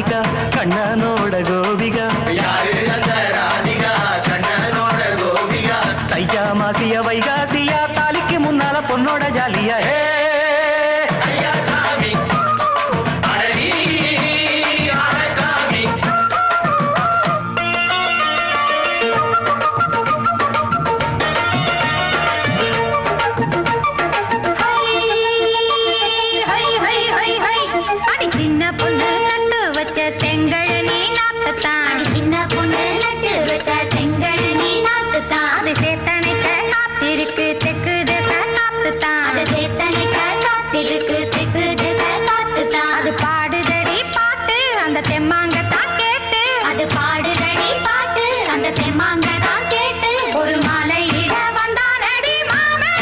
ராதிகா கண்ணனோட கோபிகா யாரு அந்த ராதிகா கண்ணனோட கோபிகா தையா மாசிய வைகாசியா தாலிக்கு முன்னால பொண்ணோட ஜாலியா ஐயா சாமி அடவி அடகாமி அடி சின்ன பொண்ணு நட்டு வச்ச செங்கழனி நாத்துத்தான் அடி சின்ன பொண்ணு நட்டு வச்ச செங்கழனி நாத்துத்தான் அது சேத்தனைக்க காத்திருக்கு தெற்கு திச காத்துத்தான் அது சேத்தனைக்க காத்திருக்கு தெற்கு திச காத்துத்தான் அது பாடுதடி பாட்டு அந்த தெம்மாங்கத்தான் கேட்டு அது பாடுதடி பாட்டு அந்த தெம்மாங்கத்தான் கேட்டு ஒரு மாலையிட வந்தானடி மாமே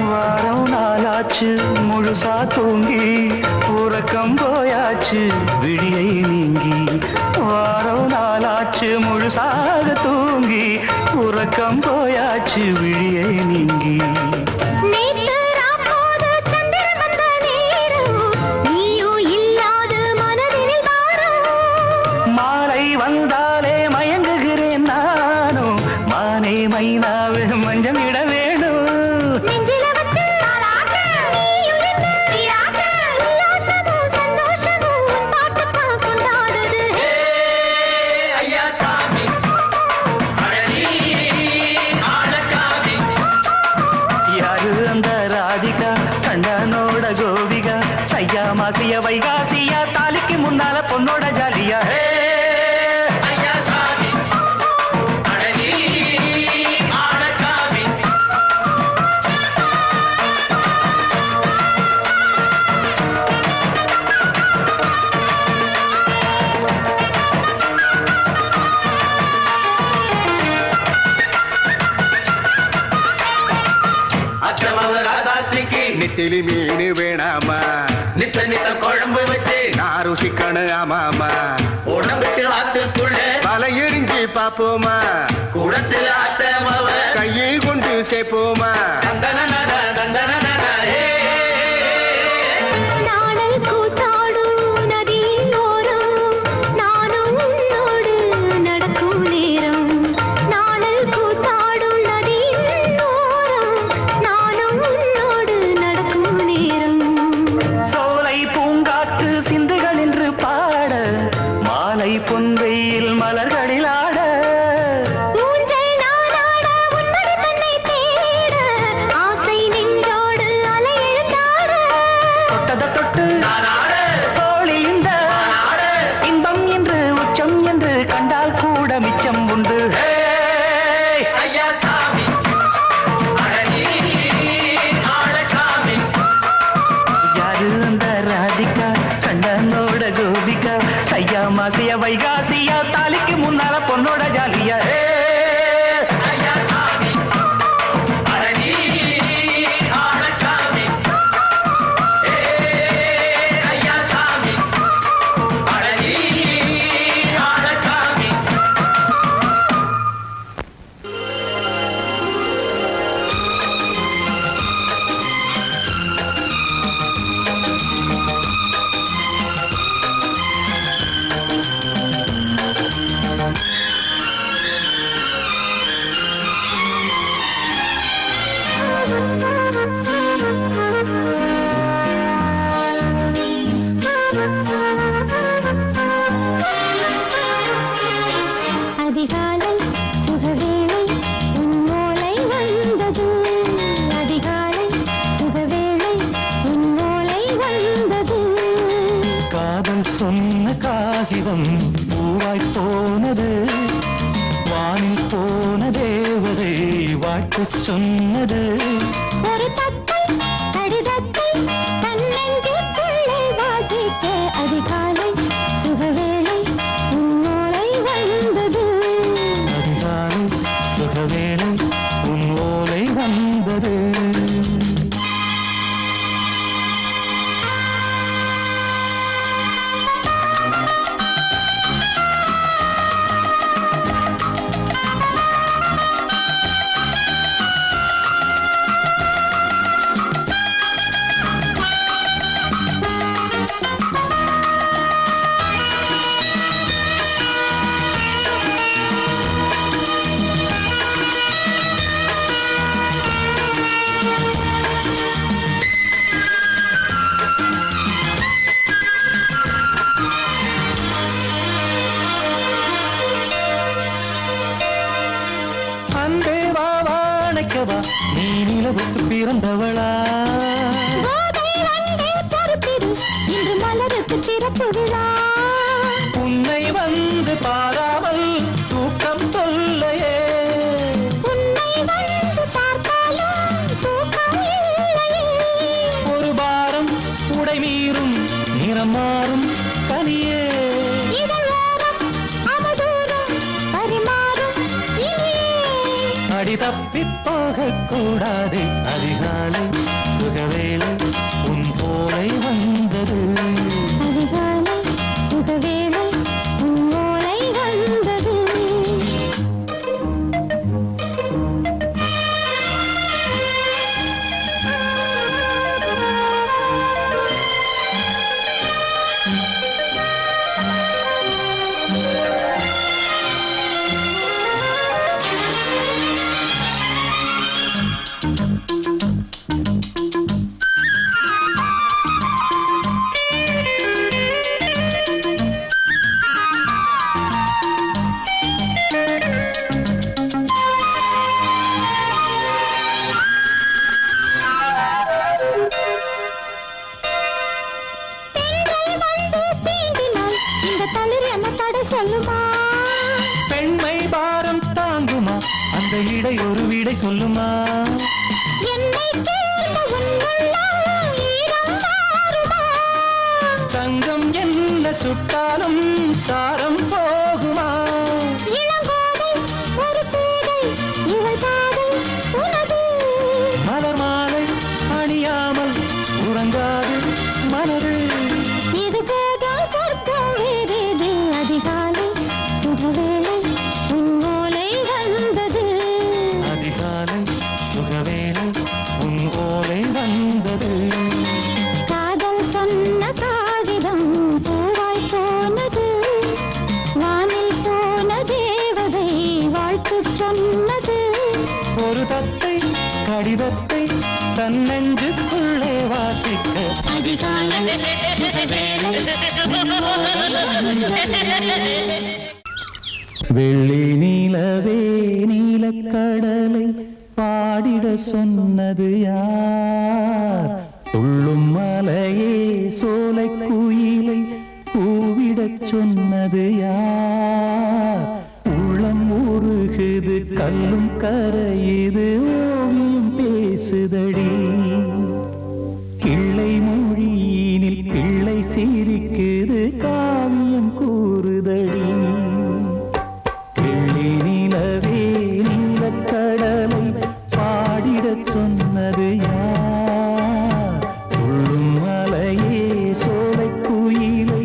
வாரம் நாளாச்சு முழுசா தூங்கி உறக்கம் போயாச்சு விடியை நீங்கி வாரம் நாளாச்சு முழுசாக தூங்கி உறக்கம் போயாச்சு விடியை நீங்கி நேத்து ராப்போது சந்திரன் வந்த நேரம் நீயும் இல்லாது மனதினில் வாரம் மாலை வந்தாலே மயங்குகிறேன் நானும் மானே மைனாவே மஞ்சள் இட வேணும் நெஞ்சில வச்சு தாலாட்டு நீயும் என்ன சீராட்டு உல்லாசமும் சந்தோஷமும் உன் பாட்டுத்தான் கொண்டாடுது ஐயா சாமி அடவி அடகாமி யாரு அந்த ராதிகா கண்ணனோட கோபிகா ஐயா மாசிய வைகாசியா தாலிக்கு முன்னால பொண்ணோட ஜாலியா ஐயா சாமி அடவி அடகாமி அத்தமவ ராசாத்திக்கு நெத்திலி மீன் வேணாமா நித்த நித்த குழம்பு வச்சு நான் ருசிக்கணும் ஆமாமா உடம்புக்கு ஆத்துக்குள்ள பல எரிஞ்சு பாப்போமா குடத்துல அத்தமவ கையை கொண்டு சேர்ப்போமா தந்தன தந்தன நாடல் கூத்தாடும் நதியின் ஓரம் நானும் உன்னோடு நடக்கும் நேரம் நாடல் கூத்தாடும் நதியின் ஓரம் நானும் உன்னோடு நடக்கும் நேரம் சோலை பூங்காற்று சிந்துகள் என்று பாட மாலை பொன்வெயில் மலர்களில் ஆட ஊஞ்சல் நானாட உன்னடி தன்னை தேட ஆசை நின்றோடு அலையெழுந்தாட தொட்டத தொட்டு நானாட தோழி இந்த நானாட இன்பம் என்று உச்சம் என்று கண்டால் கூட மிச்சம் உண்டு ஐயா சாமி அடவி அடகாமி யாரு அந்த ராதிகா கண்ணனோட கோபிகா ஐயா மாசிய வைகாசியா தாலிக்கு முன்னால பொண்ணோட ஜாலியா ஐயா சாமி அடவி அடகாமி ஐயா சாமி அடவி அடகாமி அதிகாலை சுகவேளை உன் மூலை வந்தது அதிகாலை சுகவேளை உன் மூலை வந்தது காதல் சொன்ன காகிதம் பூவாய் போனது வானில் போன தேவதை வாழ்த்து சொன்னது ஒரு தத்தை கடிதத்தை தன்னெஞ்சுக்குள்ளே வாசிக்க அதிகாலை சுகவேளை உன் மூலை வந்தது அதிகாலை சுகவேளை உன் ஓலை வந்தது வைக்கவா நீ நிலவுக்கு பிறந்தவளா கோதை வந்தே பொறுப்பிரு இன்று மலருக்கு திறப்பு விழா உன்னை வந்து பாராமல் தூக்கம் சொல்லையே உன்னை வந்து பார்த்தாலும் தூக்கம் இல்லையே ஒரு பாரம் உடை மீறும் நிறம் மாறும் கனியே இதழோரம் அமுதூரம் பரிமாறும் இனியே அடி தப்பிப் போகக் கூடாது அதிகாலை சுகவேளை உன் போலை வந்தது அதிகாலை சுகவேளை உன் ஓலை வந்தது சொல்லுமா பெண்மை பாரம் தாங்குமா அந்த இடை ஒரு விடை சொல்லுமா என்னை தேர்ந்த உன்னுள்ளம் ஈரம் மாறுமா சங்கம் என்ன சுட்டாலும் சாரம் போகுமா இளங்கோதை ஒரு பேதை இவள் பாதை உனது மலர் மாலை அணியாமல் உறங்காது மனது இது போதும் சொர்க்கம் வேறேது அதிகாலை சுகவேளை உன் ஓலை வந்தது அதிகாலை சுகவேளை உன் ஓலை வந்தது காதல் சொன்ன காகிதம் பூவாய் போனது வானில் போன தேவதை வாழ்த்து சொன்னது ஒரு தத்தை கடிதத்தை தன் நெஞ்சுக்குள்ளே வாசிக்க அதிகாலை சுகவேளை உன் ஓலை வந்தது. வெள்ளி நீலவே நீலக்கடலை பாடிட சொன்னது யார் துள்ளும் மலையே சோலை குயிலை கூவிடச் சொன்னது யார் உள்ளம் உருகுது கல்லும் கரையுது ஓவியம் பேசுதடி கிள்ளை மொழியினில் பிள்ளை சிரிக்குது காவியம் கூறுதடி வெள்ளி நிலவே நீலக்கடலை பாடிடச் சொன்னது யார் துள்ளும் மலையே சோலை குயிலை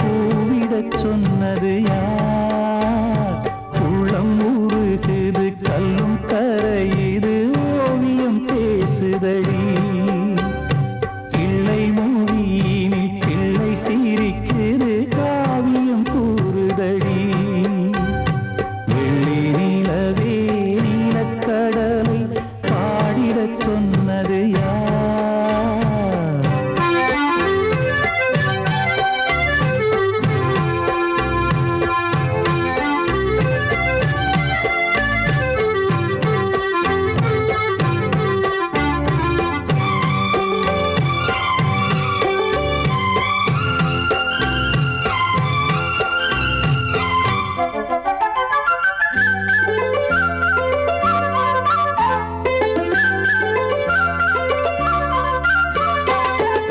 கூவிடச் சொன்னது யார் உள்ளம் உருகுது கல்லும் கரையுது ஓவியம் பேசுதடி பிள்ளை மொழியினில் பிள்ளை சிரிக்குது காவியம் கூறுதடி வெள்ளி நிலவே நீலக்கடலை பாடிடச் சொன்னது யார்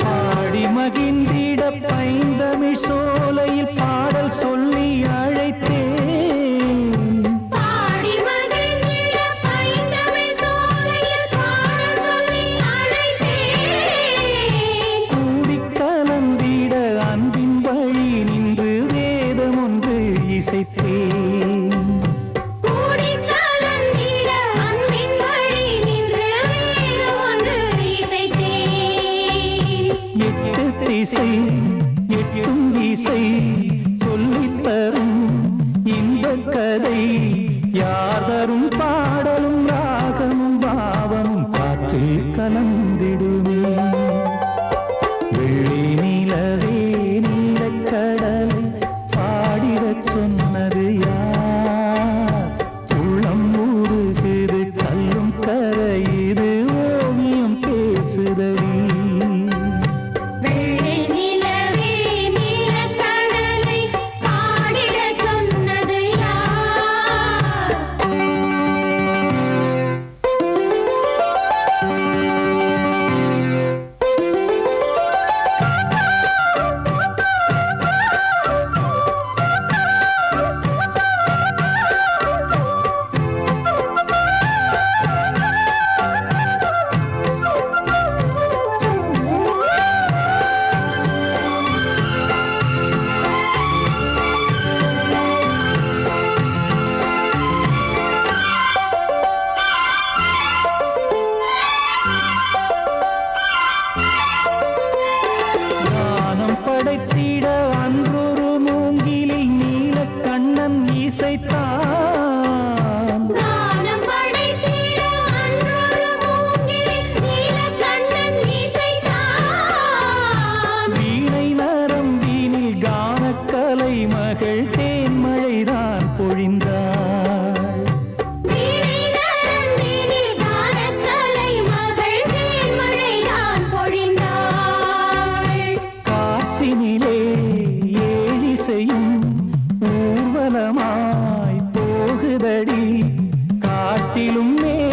பாடி மகிழ்ந்திட பைந்தமிழ் சோலையில் பாடல் சொல்லி அழைத்தேன் பாடி மகிழ்ந்திட பைந்தமிழ் சோலையில் பாடல் சொல்லி அழைத்தேன் கூடிக் கலந்திட அன்பின் வழி நின்று வேதம் ஒன்று இசைத்தேன் கூடிக் கலந்திட அன்பின் வழி நின்று வேதம் ஒன்று இசைத்தேன் எட்டு திசை எட்டும் இசை சொல்லித் தரும் இந்த கதை யார் தரும் பாடலும் ராகமும் பாவமும் காற்றில் கலந்திடுமே வெள்ளி நிலவே நீலக்கடலை பாடிடச் சொன்னது யார் உள்ளம் ஊறுகிறது கல்லும் கரை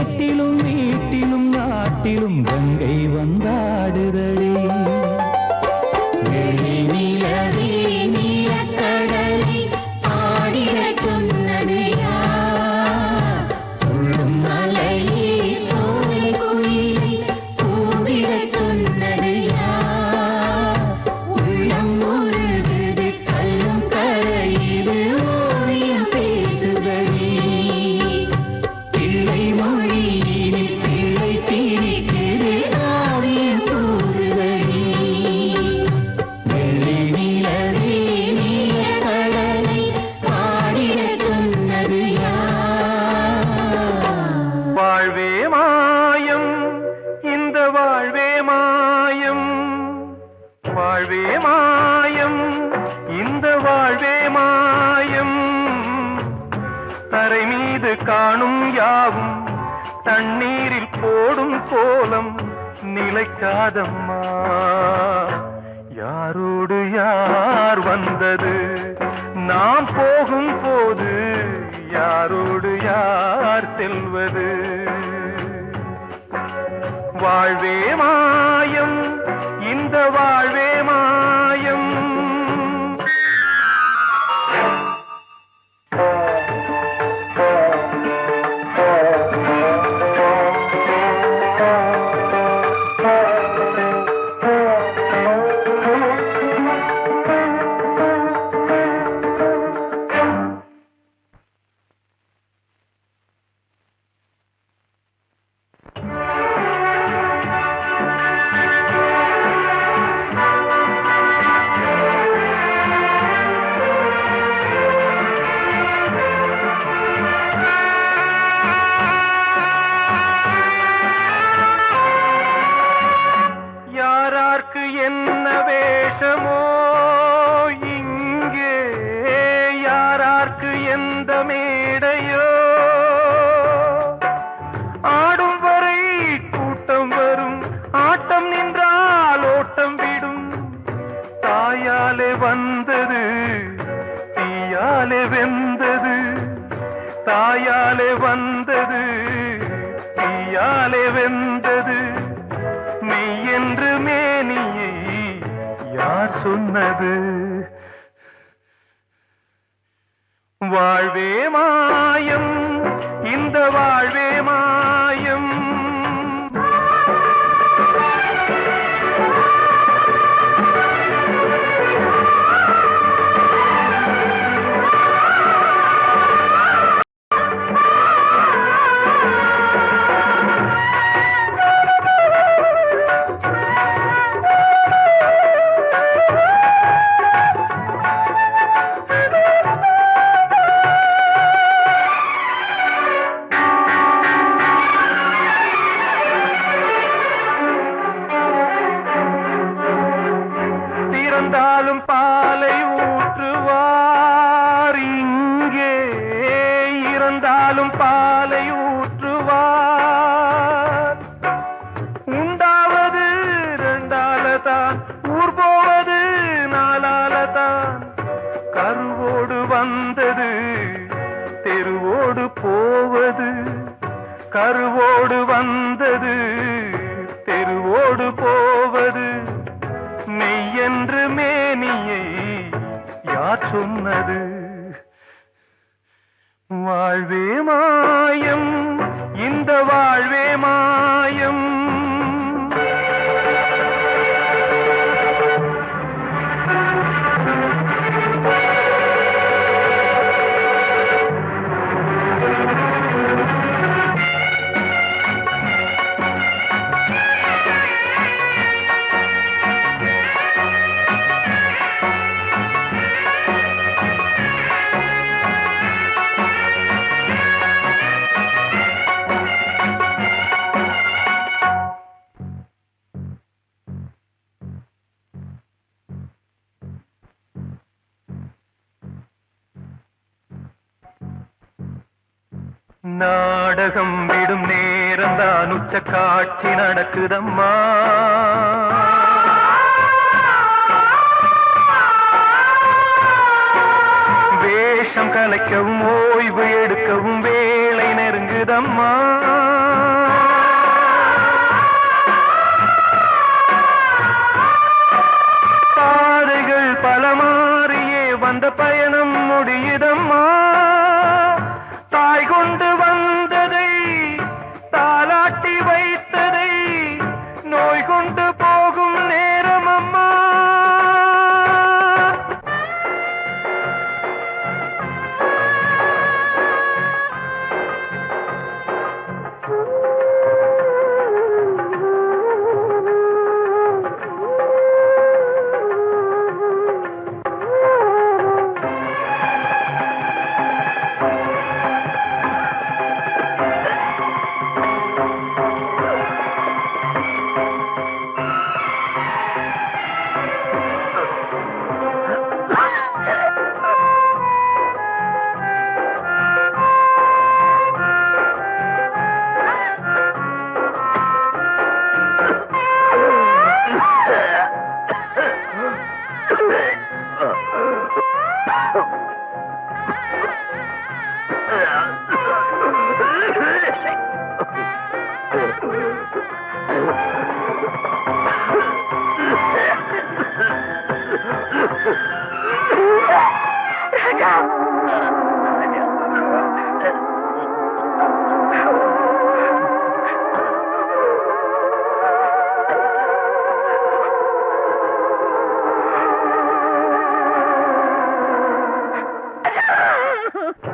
மேட்டிலும் வீட்டிலும் நாட்டிலும் கங்கை வந்தாடுதடி. வெள்ளி நிலவே நீலக்கடலை ஆடிடச் சொன்னது யார்? துள்ளும் மலையே சோலை குயிலை கூவிடச் சொன்னது யார்? உள்ளம் உருகுது கல்லும் கரையுது ஓவியம் பேசுதடி. பிள்ளை மொழியினில் பிள்ளை சிரிக்குது காவியம் கூறுதடி. வெள்ளி நிலவே நீலக்கடலை ஆடிடச் சொன்னது யார்? வாழ்வே மாயம், இந்த வாழ்வே மாயம், வாழ்வே மாயம், இந்த வாழ்வே மாயம். தரை மீது காணும் யாவும் தண்ணீரில் போடும் கோலம் நிலைக்காதம்மா. யாரோடு யார் வந்தது நாம் போகும் போது, யாரோடு யார் செல்வது? வாழ்வே மாயம், இந்த வாழ்வே மாயம். யாரார்க்கு என்ன வேஷமோ இங்கே, யாரார்க்கு எந்த மேடையோ, ஆடும் வரை கூட்டம் வரும், ஆட்டம் நின்றால் ஓட்டம் விடும். தாயாலே வந்தது தீயாலே வெந்தது, தாயாலே வந்தது தீயாலே வெந்தது. மெய் என்று மேனியை யார் சொன்னது? வாழ்வே மாயம், இந்த வாழ்வே மாயம். திறந்தாலும் பாலை ஊற்றுவார் இங்கே, இறந்தாலும் பாலை ஊற்றுவார். உண்டாவது ரெண்டாலதான், ஊர் போவது நாலாலதான். கருவோடு வந்தது தெருவோடு போவது, கருவோடு வந்தது தெருவோடு போவது. மெய் என்று மேனியை யார் சொன்னது? வாழ்வே மாயம், இந்த வாழ்வே மாயம். நாடகம் விடும் நேரம்தான் உச்ச காட்சி நடக்குதம்மா. வேஷம் கலைக்கவும் ஓய்வு எடுக்கவும் வேளை நெருங்குதம்மா.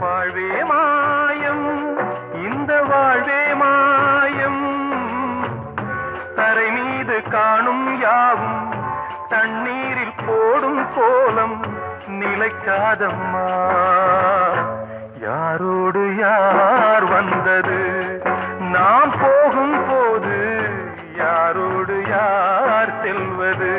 வாழ்வே மாயம், இந்த வாழ்வே மாயம், தரை மீது காணும் யாவும் தண்ணீரில் போடும் கோலம் நிலைக்காதம்மா. யாரோடு யார் வந்தது நாம் போகும் போது, யாரோடு யார் செல்வது?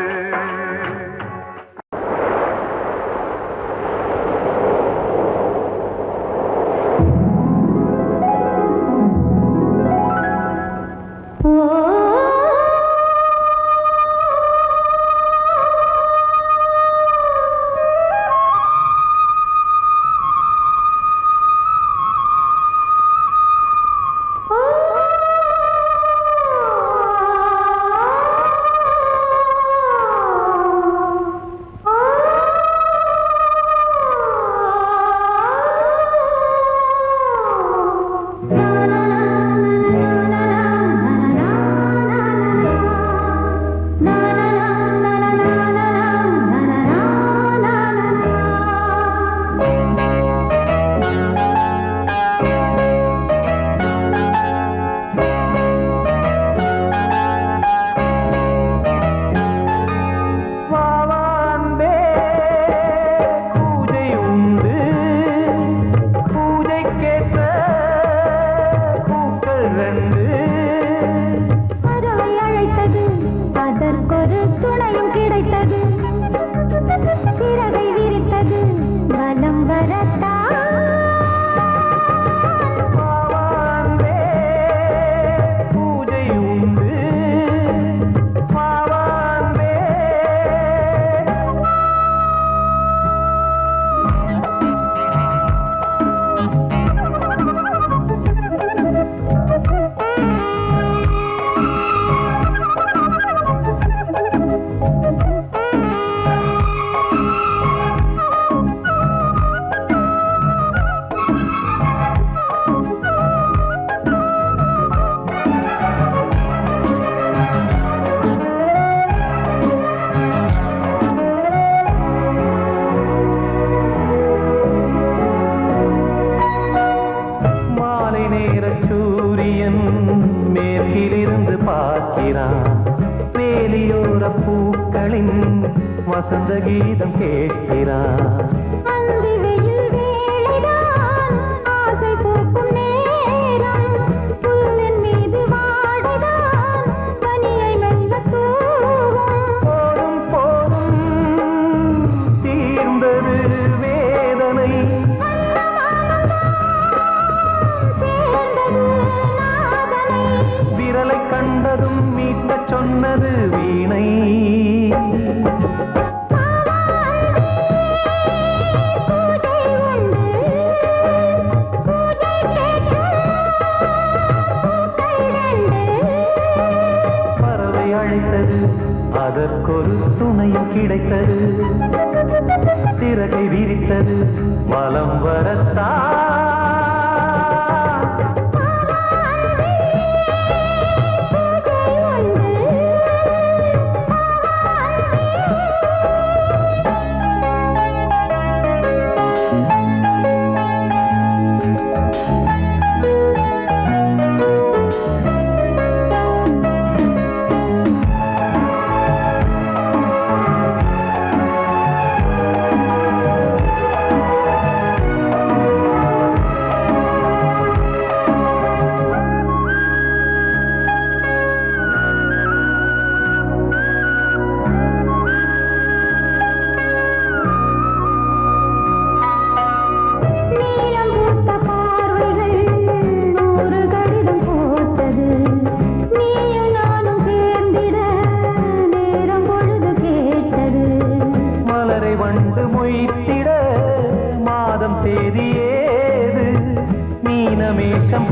வசந்த கீதம் கேட்கிறான். அந்தி வெயில் வேளைதான் ஆசை பூக்கும் நேரம், புல்லின் மீது வாடைதான் பனியை மெல்ல தூவும். போதும் போதும் தீர்ந்தது வேதனை, சேர்ந்தது நாதனை, விரலை கண்டதும் மீட்டச் சொன்னது வீணை. அதற்கொரு துணையும் கிடைத்தது, சிறகை விரித்தது வலம் வரத்தான்.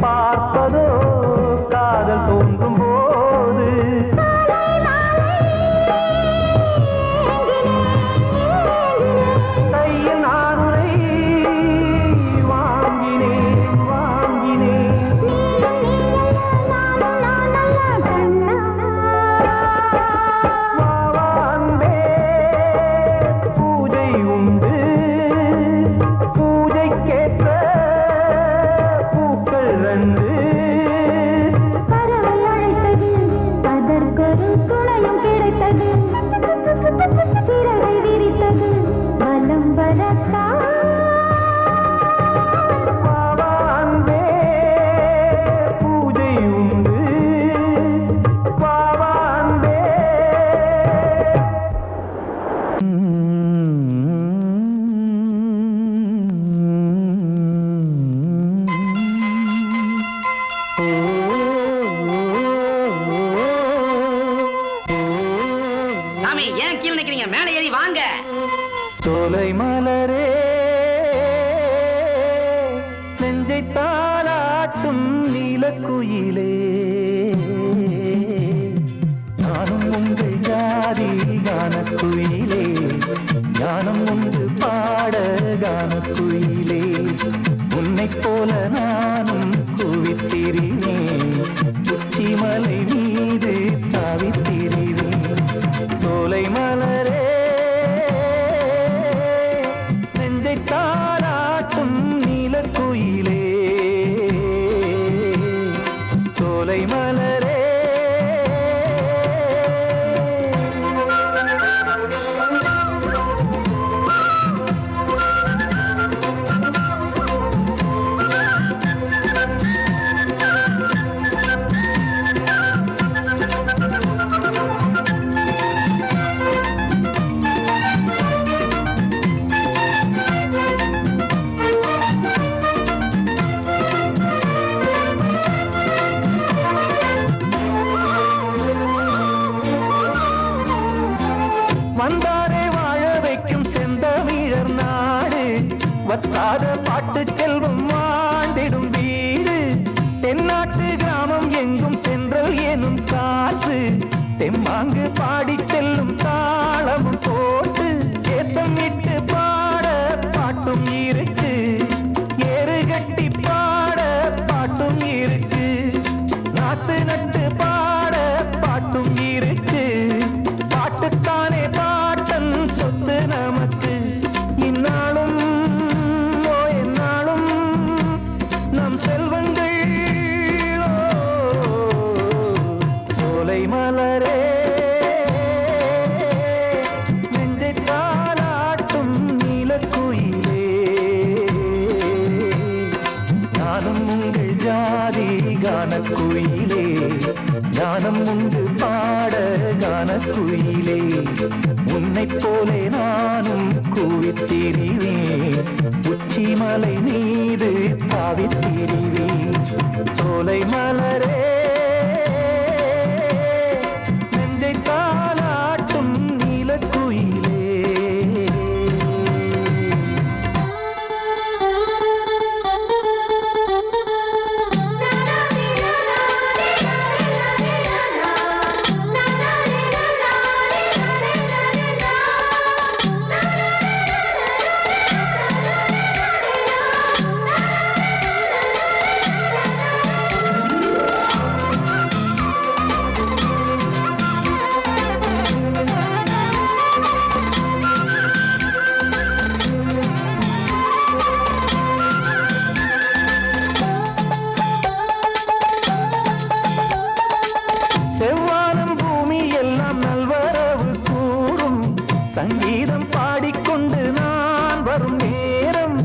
பார்ப்பதோ காதல் வாங்க. சோலை மலரே நெஞ்சை தாளாட்டும் நீலக்குயிலே, நானும் உங்கள் ஜாதி கானக்குயிலே, ஞானம் உண்டு பாட கானக்குயிலே, உன்னைப் போல நானும் குவித்திரினேன், உச்சிமலை மீது தாவித்திரிவேன். சோலை மலரே நெஞ்சை தாளாட்டும் நீலக்குயிலே, சோலை மலரே. வந்தாரே வாழ வைக்கும் செந்தமிழர் நாடு, வத்தாத பாட்டு செல்வம் வாழ்ந்திடும் வீடு, தென்னாட்டு கிராமம் எங்கும் தென்றல் எனும் காற்று, தெம்மாங்கு பாடி செல்லும் தாளமும் போட்டு, ஏத்தம் இட்டு பாட பாட்டும் இருக்கு, ஏறு கட்டி பாட பாட்டும் இருக்கு, நாத்து நட்டு பாட பாட்டும் இருக்கு, பாட்டுத்தானே பாட்டன் சொத்து நமக்கு, இந்நாளும் ஓ எந்நாளும் நம் செல்வங்கள். சோலை மலரே நெஞ்சை தாளாட்டும் நீலக்குயிலே, நானும் உங்கள் ஜாதி கானக்குயிலே, ஞானம் உண்டு பாட கானக்குயிலே, உன்னைப் போலே நானும் கூவித்திரிவேன், உச்சிமலை மீது தாவித்திரிவேன். சோலை மலரே நெஞ்சை தாளாட்டும் நீலக்குயிலே. செவ்வானம் பூமி எல்லாம் நல்வரவு கூறும், சங்கீதம் பாடிக்கொண்டு நான் வரும் நேரம்,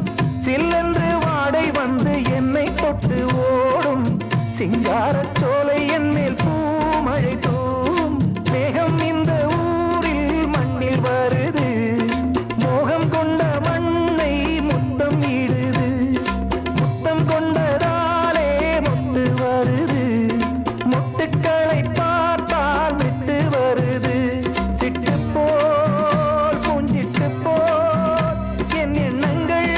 சில்லென்று வாடை வந்து என்னை தொட்டு ஓடும், சிங்காரச் சோலை என் மேல் பூமழை தூவும், மேகம் இந்த ஊரில் மண்ணில் வருது, மோகம் கொண்ட மண்ணை முத்தம் இடுது, முத்தம் கொண்டதாலே முத்து வருது, முட்டுக்களை பார்த்தால் விட்டு வருது, சிட்டு போல் பூஞ்சிட்டு போல் என் எண்ணங்கள்.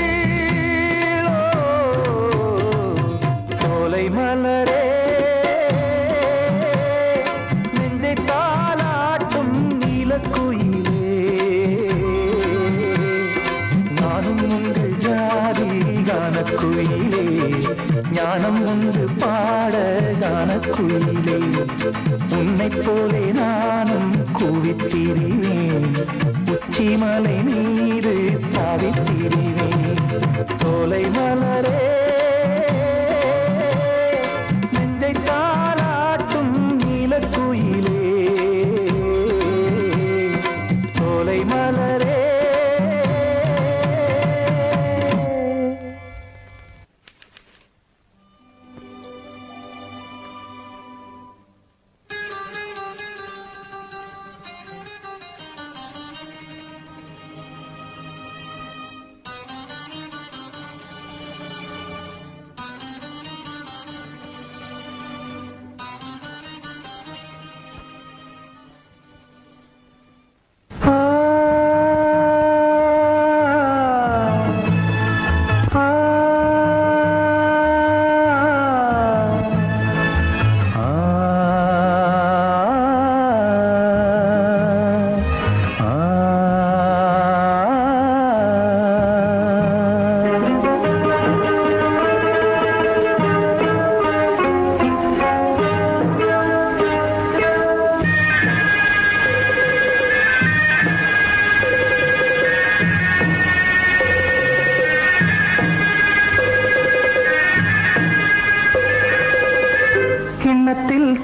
சோலை மலரே நெஞ்சை தாளாட்டும் நீலக்குயிலே, நானும் உங்கள் ஜாதி கானக்குயிலே, ஞானம் உண்டு பாட கானக்குயிலே, உன்னைப் போலே நானும் கூவித்திரிவேன், உச்சிமலை மீது தாவித்திரிவேன். சோலை மலரே நெஞ்சை தாளாட்டும் நீலக்குயிலே, சோலை மலரே.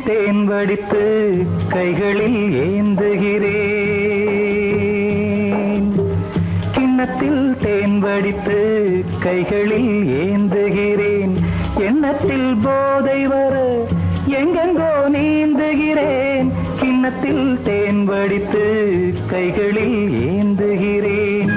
தேன் வடித்து கைகளில் ஏந்துகிறேன். கிண்ணத்தில் தேன் வடித்து கைகளில் ஏந்துகிறேன். எண்ணத்தில் போதை வர எங்கெங்கோ நீந்துகிறேன். கிண்ணத்தில் தேன் வடித்து கைகளில் ஏந்துகிறேன்.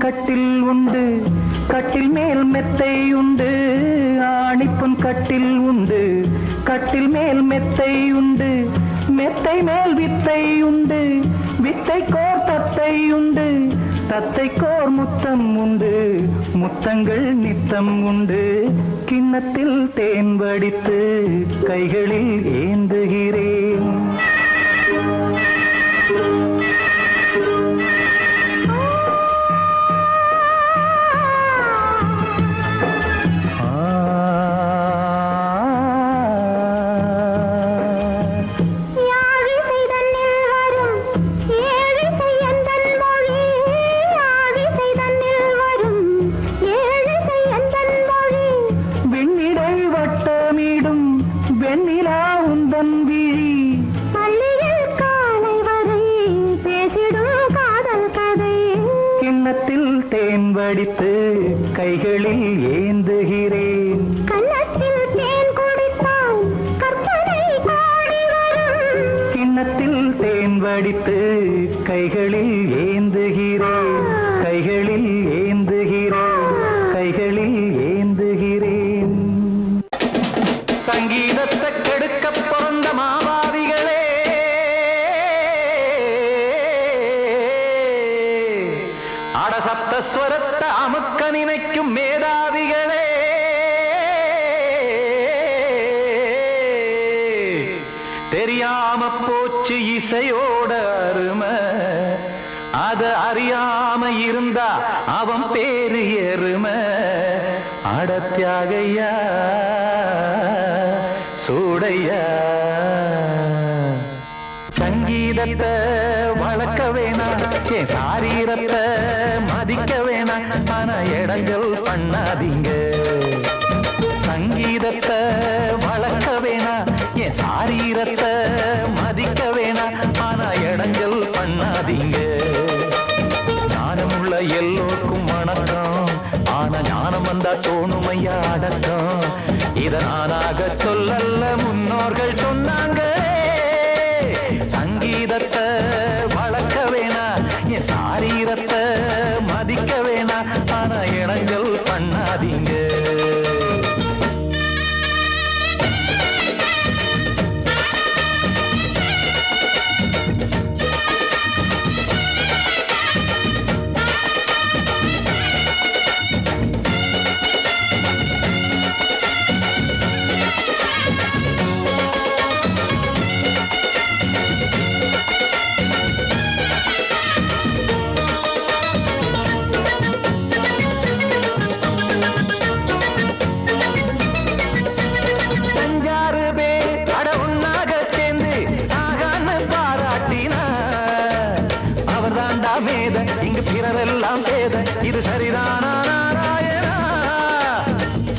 கட்டில் உண்டு, கட்டில் மேல் மெத்தை உண்டு. ஆணிப்பொன் கட்டில் உண்டு, கட்டில் மேல் மெத்தை உண்டு. மெத்தை மேல் வித்தை உண்டு, வித்தை கோர் தத்தை உண்டு. தத்தை கோர் முத்தம் உண்டு, முத்தங்கள் நித்தம் உண்டு. கிண்ணத்தில் தேன் வடித்து கைகளில் ஏந்துகிறேன். தேன் வடித்து கைகளில் ஏந்துகிறேன். கன்னத்தில் தேன் குடித்தால் கற்பனை கோடி வரும். கிண்ணத்தில் தேன் வடித்து கைகளில் ஏந்துகிறேன். கைகளில் ஏந்துகிறேன். கைகளில் ஏந்துகிறேன். சங்கீதத்தை கெடுக்க பிறந்த மாவாதிகளே, சப்தஸ்வரத்தை அமுக்க நினைக்கும் மேதாவிகளே, தெரியாம போச்சு இசையோட அருமை. அத அறியாம இருந்தா அவன் பேரு எருமை. அடத்தியாகையா சூடையா, சங்கீதத்தை வளர்க்க வேணாம், என் சாரீரத்தை மதிக்க வேணாம். ஆனா இடங்கள் பண்ணாதீங்க. சங்கீதத்தை வளர்க்க வேணாம், என் சாரீரத்தை மதிக்க வேணாம். ஆனா இடங்கள் பண்ணாதீங்க. ஞானமுள்ள எல்லோருக்கும் வணக்கம், ஆனா ஞானம் வந்தா தோணுமையா அடக்கம். இத நானாக சொல்லல்ல, முன்னோர்கள் சொன்னாங்க. சங்கீதத்தை வளர்க்க வேணா, என் சாரீரத்தை மதிக்க வேணா. ஆனா இனங்கள் பண்ணாதீங்க. இங்கு பிறரெல்லாம் பேத இது சரிதானா நாராயணா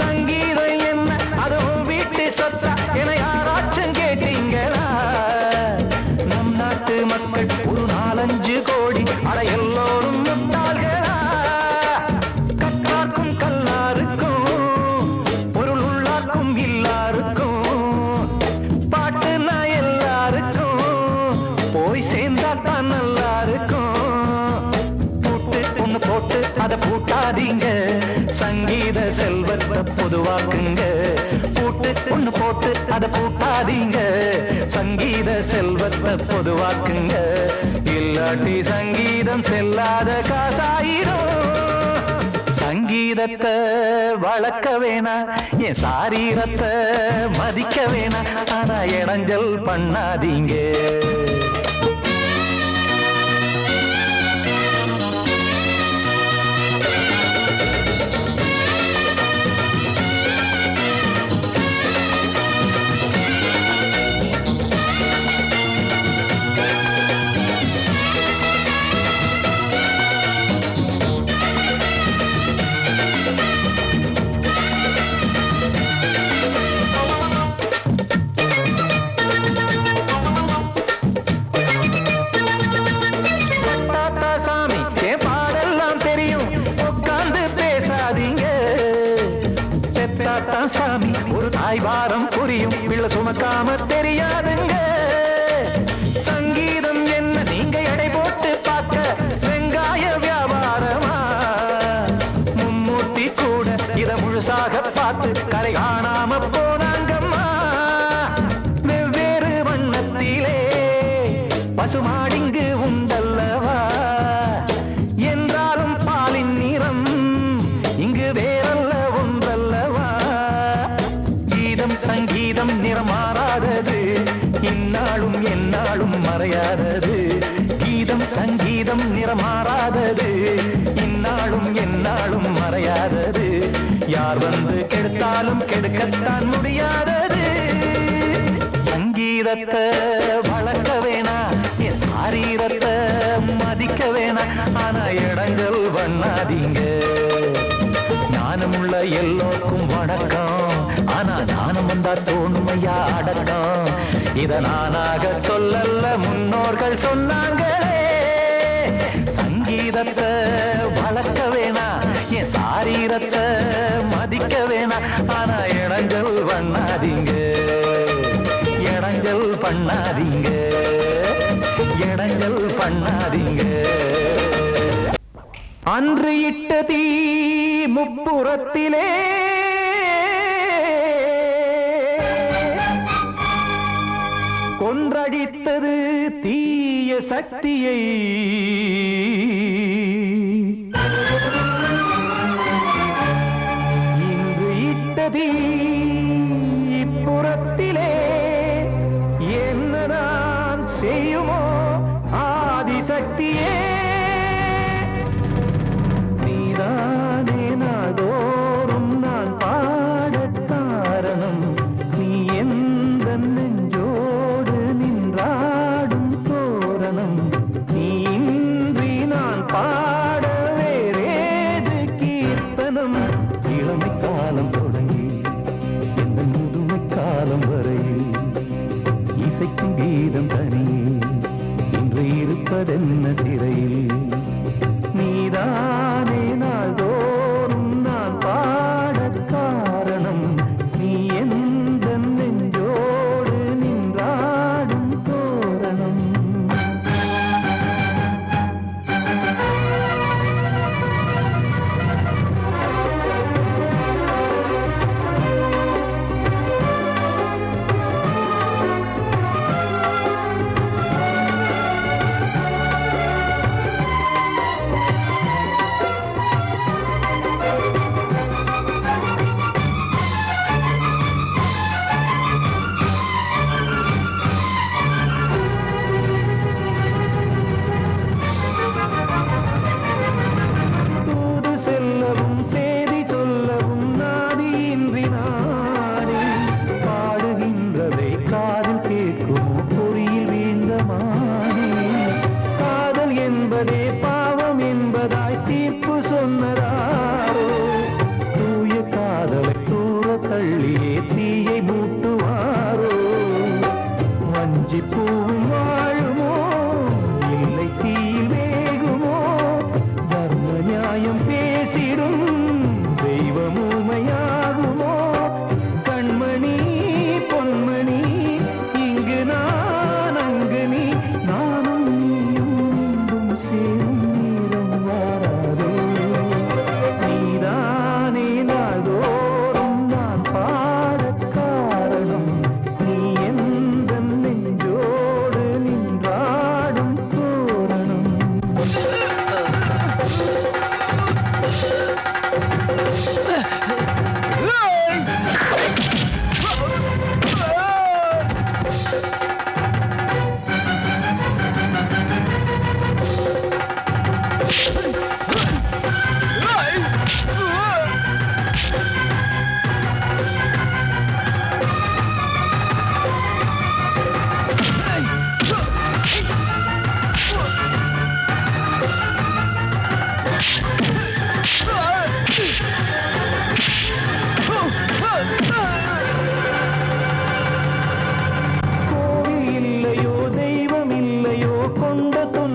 சங்கீதம் என்ன அதுவும் வீட்டு சொத்தா என யாராச்சும் கேட்டீங்களா நம் நாட்டு மக்கள் ஒரு 4-5 கோடி அட எல்லோரும் முட்டாள்களா கற்றார்க்கும் கல்லாருக்கும் பொருள் உள்ளார்க்கும் இல்லாருக்கும் பாட்டுனா எல்லாருக்கும் போய் சேர்ந்தா தான் நல்லா இருக்கும் பூட்டு ஒண்ணு போட்டு அதை பூட்டாதீங்க சங்கீத செல்வத்தை பொதுவாக்குங்க பூட்டு ஒண்ணு போட்டு அதை பூட்டாதீங்க சங்கீத செல்வத்தை பொதுவாக்குங்க இல்லாட்டி சங்கீதம் செல்லாத காசாயிரும் சங்கீதத்தை வளர்க்க வேணா என் சாரீரத்தை மதிக்க வேணா ஆனா இடைஞ்சல் பண்ணாதீங்க சாமி ஒரு தாய் வாரம் புரியும் பிள்ளை சுமக்காம தெரியாதுங்க சங்கீதம் என்ன நீங்க எடை போட்டு பார்க்க வெங்காய வியாபாரமா மும்மூர்த்தி கூட இத முழுசாக பார்த்து கரை காணாம போனாங்கம்மா வெவ்வேறு வண்ணத்திலே பசுமாடிங்கு உண்டல்லவா என்றாலும் பாலின் நிறம் இங்கு வேறல்ல ஒன்றல்லவா சங்கீதம் நிறமாறாதது இந்நாளும் எந்நாளும் மறையாதது கீதம் சங்கீதம் நிறமாறாதது இந்நாளும் எந்நாளும் மறையாதது யார் வந்து கெடுத்தாலும் கெடுக்கத்தான் முடியாதது சங்கீதத்தை வளர்க்க வேணா என் சாரீரத்தை மதிக்க வேணா ஆனா இடங்கள் பண்ணாதீங்க ஞானமுள்ள எல்லோருக்கும் வணக்கம் ஆனா ஞானம் வந்தா தோணுமையா அடக்கம் இத நானாக சொல்லல முன்னோர்கள் சொன்னாங்களே சங்கீதத்தை வளர்க்க வேணா என் சாரீரத்தை மதிக்க வேணா ஆனா இடங்கள் பண்ணாதீங்க இடங்கள் பண்ணாதீங்க இடங்கள் பண்ணாதீங்க அன்று இட்ட தீ முப்புறத்திலே கொன்றடித்தது தீய சக்தியை இன்று இட்ட தீ இப்புறத்திலே என்னதான் செய்யுமோ ஆதிசக்தியே நீதானே நாள்தோறும் நான் பாடக் காரணம் நீ எந்த நெஞ்சோடு நின்றாடும் தோரணம் நீ இன்றி நான் பாட வேறேது கீர்த்தனம் இளமை காலம் தொடங்கி எந்த முதுமை காலம் வரையில் இசைக்கும் கீதம் தனியே இன்று இருப்பதென்ன சிறையில் நீதானே நாள்தோறும் நான் பாடக் காரணம் நீ எந்த நெஞ்சோடு நின்றாடும் தோரணம்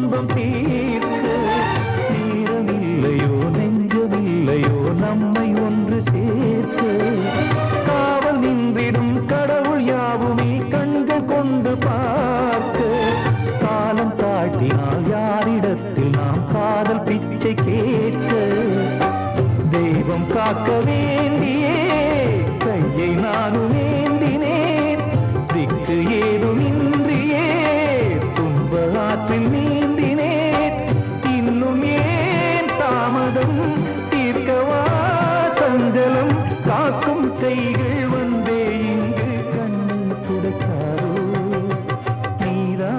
துன்பம் தீர்க்க நேரமில்லையோ நெஞ்சமில்லையோ நம்மை ஒன்று சேர்க்க காவல் நின்றிடும் கடவுள் யாவுமே கண்கள் கொண்டு பார்க்க காலம் தாட்டினால் யாரிடத்தில் நாம் காதல் பிச்சை கேட்க தெய்வம் காக்க வேண்டியே கையை நானும் ஏந்தினேன் திக்கு ஏதுமின்றியே துன்ப ஆற்றில் நீந்தினேன் இன்னும் ஏன் தாமதம் தீர்க்கவா சஞ்சலம் காக்கும் கைகள் வந்தே இங்கு கண்ணீர் துடைக்காரோ நீதானே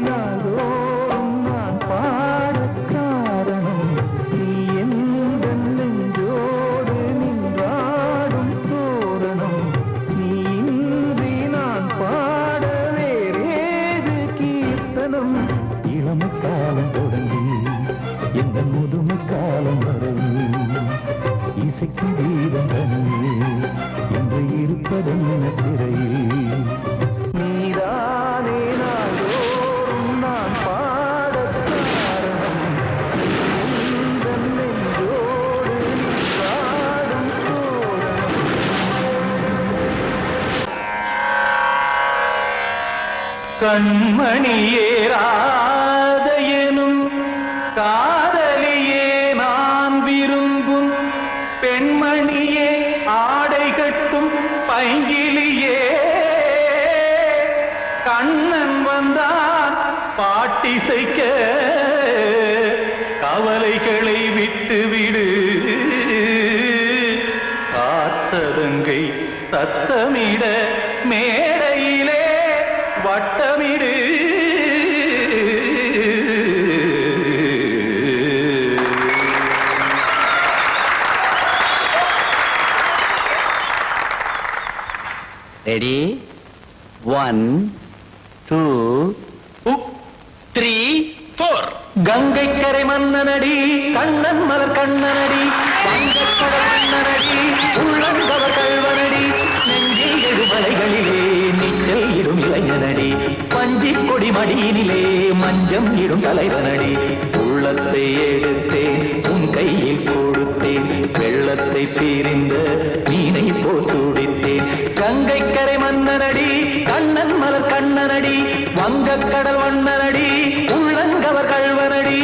நாளோறும் நான் பாட காரணம் நீ எந்த நெஞ்சோடு நின்றாடும் தோரணம் நீ இன்றி நான் பாட வேறேது கீர்த்தனம் இளமை காலம் தொடங்கி எந்த முதுமை காலம் வரையில் இசைக்கும் வீதம் தனியே என்று இருப்பதென்ன சிறையில் நீதானே நாளோறும் நான் பாடக் காரணம் எந்த நெஞ்சோடு நின்றாடும் தோரணம் கண்மணியேராத எனும் காதலியே நான் விரும்பும் பெண்மணியே ஆடை கட்டும் பைங்கிலியே கண்ணன் வந்தான் பாட்டிசைக்க கவலைகளை விட்டுவிடு காத்ததங்கை சத்தமிட மேடையிலே வட்டமிடு ரெடி 1 2 3 4 கங்கை கரை மன்னனடி கண்ணன் மலர் கண்ணனடி வங்கக்கடல் மன்னனடி உள்ளங்கவர் கல்வனடி நெஞ்சில் எழுமலைகளிலே நீச்சல் இடும் இளைஞனடி பஞ்சிக் கொடி மடியினிலே மஞ்சம் இடும் தலைவனடி உள்ளத்தை எடுத்தேன் உன் கையில் கொடுத்தேன் வெள்ளத்தை தீரிந்த மீனை போல் துடித்தேன் கங்கை கரை மன்னனடி கண்ணன் மலர் கண்ணனடி வங்கக்கடல் வண்ணனடி உள்ளங்கவர் கல்வனடி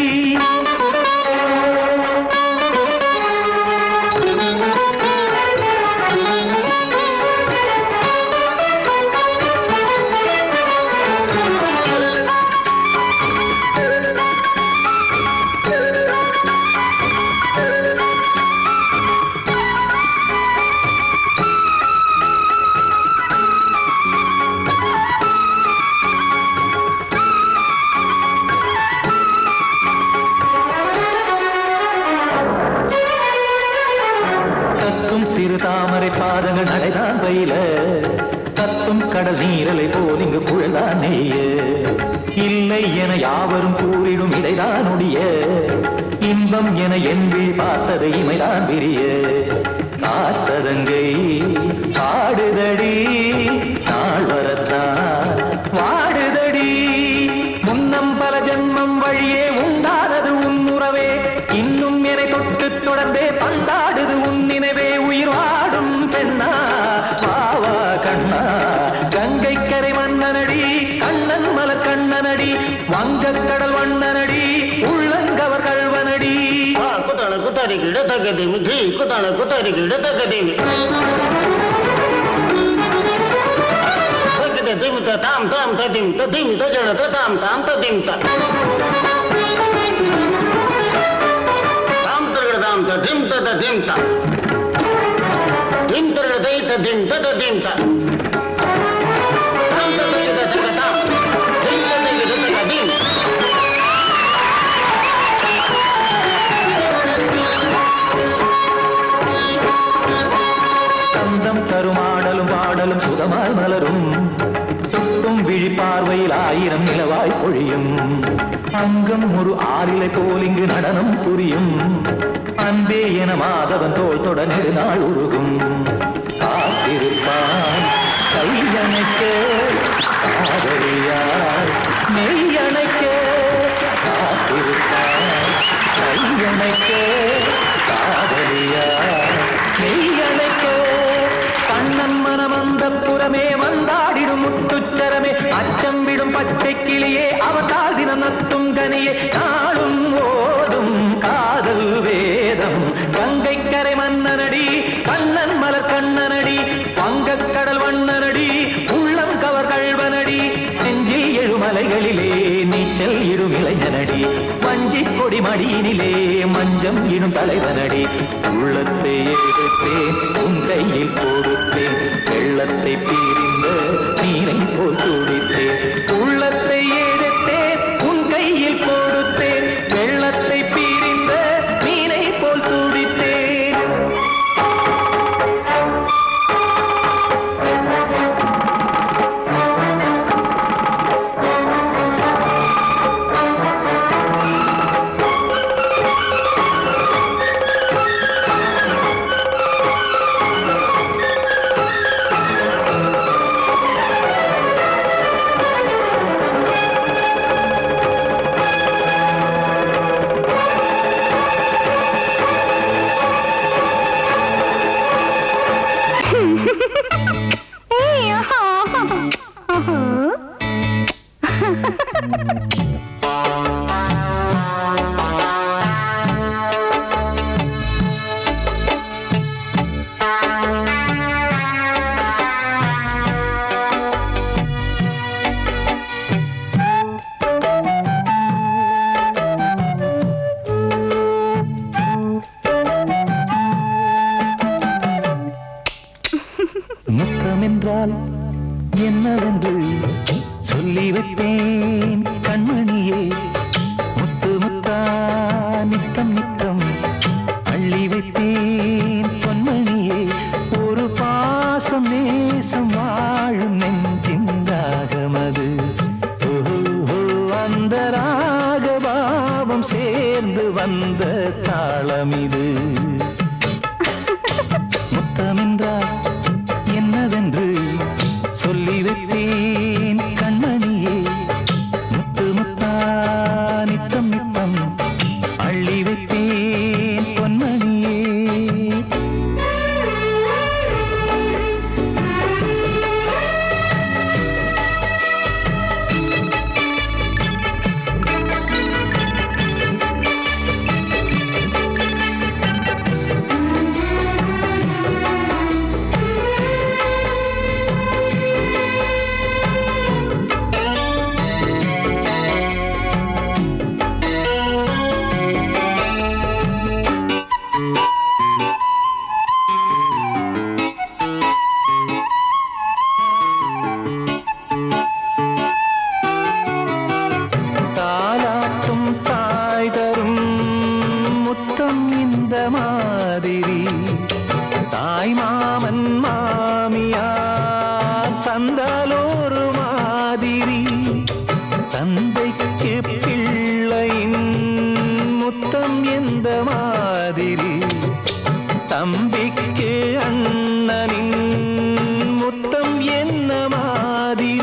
சிறு தாமரை பாதங்கள் நடைதான் பயில கத்தும் கடல் நீரலை போல் இங்கு குழல்தான் நெய்ய இல்லை என யாவரும் கூறிடும் இடைதான் உடைய இன்பம் என என்பி பார்த்தது இமைதான் விரிய காச்சதங்கை பாடுதடி நாள் வரத்தான் வாடுதடி முன்னம் பல ஜென்மம் வழியே உண்டானது உன் உறவே இன்னும் என்னை தொட்டு தொடர்ந்தே பந்தாடுது உன் நினைவே உயிர் வாடும் பெண்ணா பாவா கண்ணா கங்கை கரை மன்னனடி கண்ணன் மலர் கண்ணனடி வங்கக்கடல் வண்ணனடி உள்ளங்கவர் கல்வனடி குத்தான குத்தாரிக்கு இடத்தக்கதேமி ஜி குத்தான குத்தாரிக்கு இடத்தக்கதேமி திமித்த தாம் தாம் ததிம் ததிம் தஜட தாம் தாம் ததிம் தாம் தரகட தாம் ததிம் ததிம் தாம் திம் தரகட தை ததிம் ததிம் தாம் தாம் தரகட தகதாம் திம் தரகட தகதிம் சந்தம் தருமாடலும் பாடலும் சுகமாய் மலரும் சுட்டும் விழி பார்வையில் ஆயிரம் நிலவாய் பொழியும் அங்கம் ஒரு ஆறிலை போல் இங்கு நடனம் புரியும் அன்பே என மாதவன் தோள் தொட நெடுநாள் உருகும் காத்திருப்பான் கையணைக்க காதலியார் மெய்யணைக்க விடும் இளைஞனடி வஞ்சி கொடி மடியினிலே மஞ்சம் இடும் தலைவனடி உள்ளத்தை எடுத்தேன் உன் கையில் கொடுத்தேன் வெள்ளத்தை பிரிந்த நீரை போல் துடித்தேன் உள்ளத்தை எடுத்தேன் உன் கையில் கொடுத்தேன் வெள்ளத்தை பிரிந்த நீரை போல் துடித்தேன் முத்தமென்றால் என்னவென்று சொல்லி வைப்பேன் கண்மணியே முத்து முத்தா நித்தம் நித்தம் அள்ளி வைப்பேன் பொன்மணியே ஒரு பாசம் நேசம் வாழும் நெஞ்சின் ராகமது அந்த ராகபாவம் சேர்ந்து வந்த தாளமிது முத்தமென்றால் என்னவென்று சொல்லி வைப்பேன் கண்மணியே முத்து முத்தா நித்தம் நித்தம் அள்ளி வைப்பேன் பொன்மணியே தாலாட்டும் தாய் தரும் முத்தம் இந்த மாதிரி தாய் மாமன் மாமியார் தந்தாலோரு மாதிரி தந்தைக்கு பிள்ளையின் முத்தம் எந்த மாதிரி தம்பிக்கு அண்ணனின் முத்தம் என்ன மாதிரி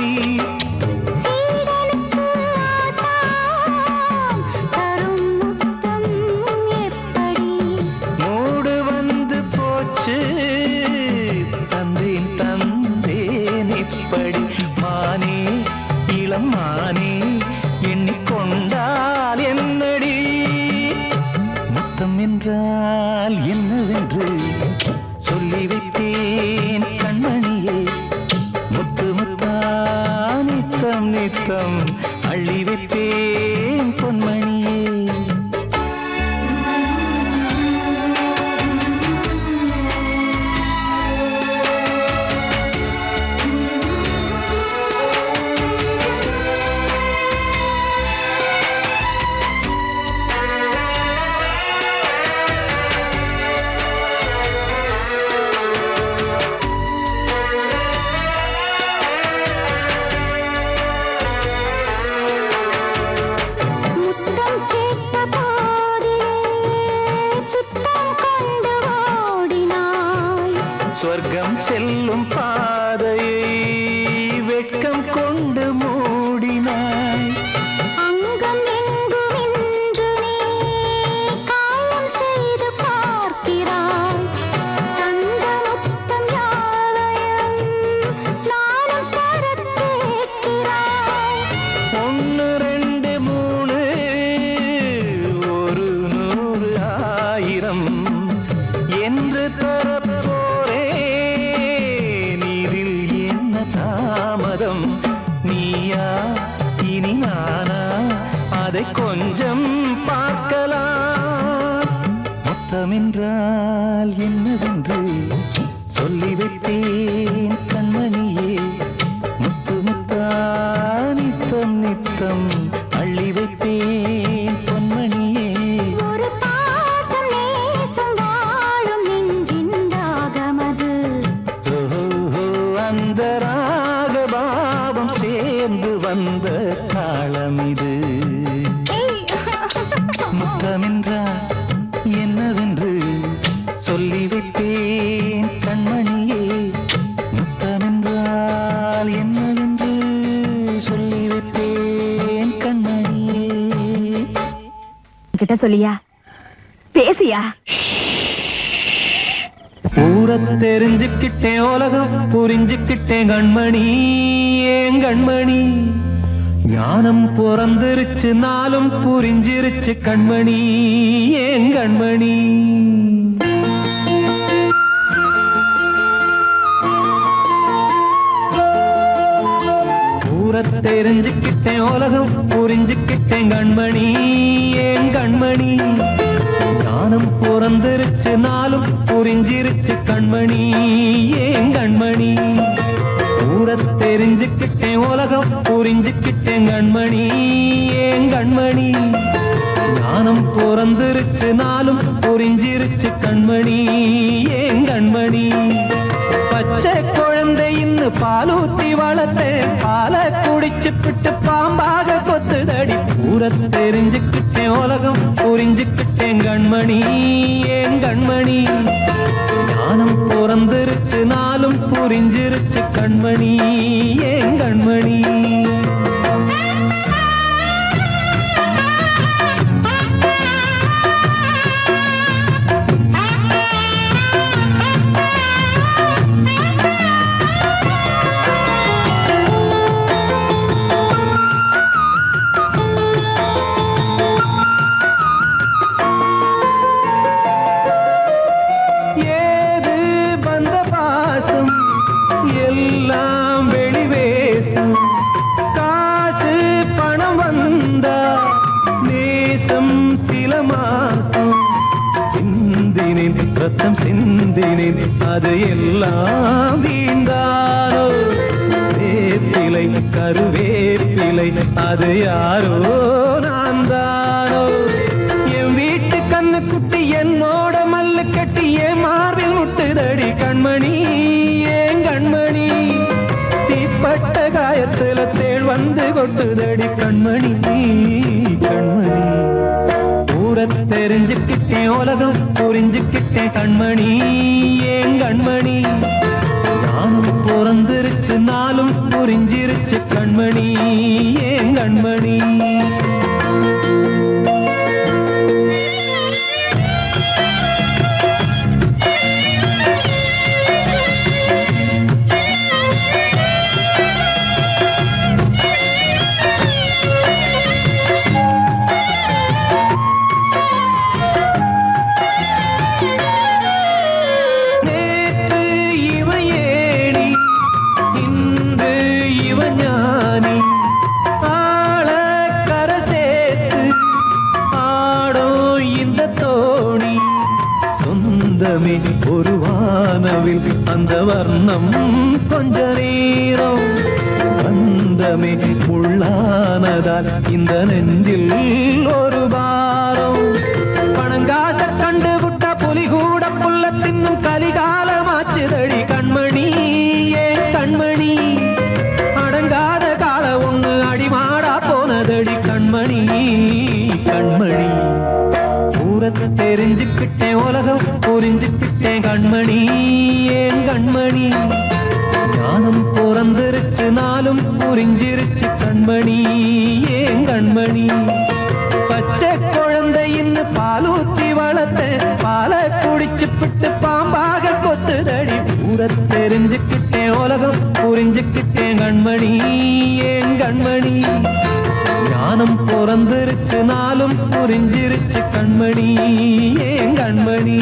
சீடனுக்கு ஆசான் தரும் முத்தம் எப்படி மூடு வந்து போச்சு தந்தேன் தந்தேன் இப்படி மானே இளம் மானே எண்ணிக்கொண்டால் என்னடி முத்தம் என்றால் என்னவென்று சொல்லி வைத்தேன் கண்மணியே முத்து முத்தா நித்தம் நித்தம் அள்ளி வைப்பேன் பொன்மணியே அதை கொஞ்சம் பார்க்கலாம். மொத்தமென்றால் என்னவென்று சொல்லி வைத்தேன் கண்மணியே. முத்து முத்தா நித்தம் நித்தம் அள்ளி வைத்தேன் பொன்மணியே. ஒரு பாசம் நேசம் வாழும் நெஞ்சின் ராகமது. ஓஹோ, அந்த ராகபாவம் சேர்ந்து வந்த தாளம் இது. முத்தமென்றால் என்னவென்று சொல்லி வைத்தேன் கண்மணியே. முத்தமென்றால் என்னவென்று சொல்லி வைத்தேன் கண்மணியே. கிட்ட சொல்லியா, பேசியா? ஊரை தெரிஞ்சுக்கிட்டேன், உலகம் புரிஞ்சுக்கிட்டேன் கண்மணி. ஏன் கண்மணி ஞானம் பிறந்திருச்சு, நாளும் புரிஞ்சிருச்சு கண்மணி. ஏன் கண்மணி ஊரை தெரிஞ்சுக்கிட்டேன், உலகம் புரிஞ்சுக்கிட்டேன் கண்மணி. ஏன் கண்மணி ஞானம் பிறந்திருச்சு, நாளும் புரிஞ்சிருச்சு கண்மணி. ஏன் கண்மணி ஊரை தெரிஞ்சுக்கிட்டேன், உலகம் புரிஞ்சுக்கிட்டேன் கண்மணி. ஏன் கண்மணி ஞானம் பிறந்திருச்சு, நாளும் புரிஞ்சிருச்சு கண்மணி. ஏன் கண்மணி பச்சை குழந்தை இன்னும் பாலூத்தி வளர்த்தேன், பாலை குடிச்சு பிட்டு பாம்பாக கொத்துதடி. ஊரை தெரிஞ்சுக்கிட்டேன், உலகம் புரிஞ்சுக்கிட்டேன் கண்மணி. ஏன் கண்மணி ஞானம் பிறந்திருச்சு, நாளும் புரிஞ்சிருச்சு கண்மணி. ஏன் கண்மணி ரத்தம் சிந்தினேன், அது எல்லாம் வீண்டானோ. வேப்பிலை கருவேப்பிலை அது யாரோ நான் தானோ. என் வீட்டு கண்ணு குட்டி என்னோட மல்லு கட்டி என் மார்பில் முட்டுதடி கண்மணி. ஏன் கண்மணி தீப்பட்ட காயத்துல தேள் வந்து கொட்டுதடி கண்மணி. கண்மணி ஊரை தெரிஞ்சுக்கிட்டேன், உலகம் புரிஞ்சுக்கிட்டேன் கண்மணி. ஏன் கண்மணி நானும் பிறந்திருச்சு, நாளும் புரிஞ்சிருச்சு கண்மணி. ஏன் கண்மணி ஒரு வானவில் அந்த வர்ணம் கொஞ்ச நேரம் பந்தமே உள்ளானதால் இந்த நெஞ்சில் ஒரு பாரம். பணங்காச கண்டு விட்ட புலி கூட புல்ல தின்னும் கலிகாலமாச்சுதடி கண்மணி. ஏன் கண்மணி அடங்காத கால ஒண்ணு அடிமாடா போனதடி கண்மணி. கண்மணி ஊரை தெரிஞ்சுக்கிட்டேன், உலகம் புரிஞ்சுக்கிட்டேன் கண்மணி. ஏன் கண்மணி ஞானம் பிறந்திருச்சு, நாளும் புரிஞ்சிருச்சு கண்மணி. ஏன் கண்மணி பச்சை குழந்தை இன்னும் பாலூத்தி வளர்த்தேன், பாலை குடிச்சு பிட்டு பாம்பாக கொத்துதடி. ஊரை தெரிஞ்சுக்கிட்டேன், உலகம் புரிஞ்சுக்கிட்டேன் கண்மணி. ஏன் கண்மணி ஞானம் பிறந்திருச்சு, நாளும் புரிஞ்சிருச்சு கண்மணி. ஏன் கண்மணி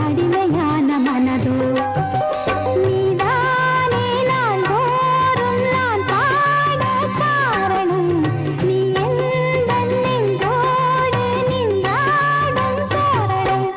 அடிமையான மனதோ நீதானே நாள்தோறும் நான் பாட காரணம் நீ எந்தன் நெஞ்சோடு நின்றாடும் தோரணம்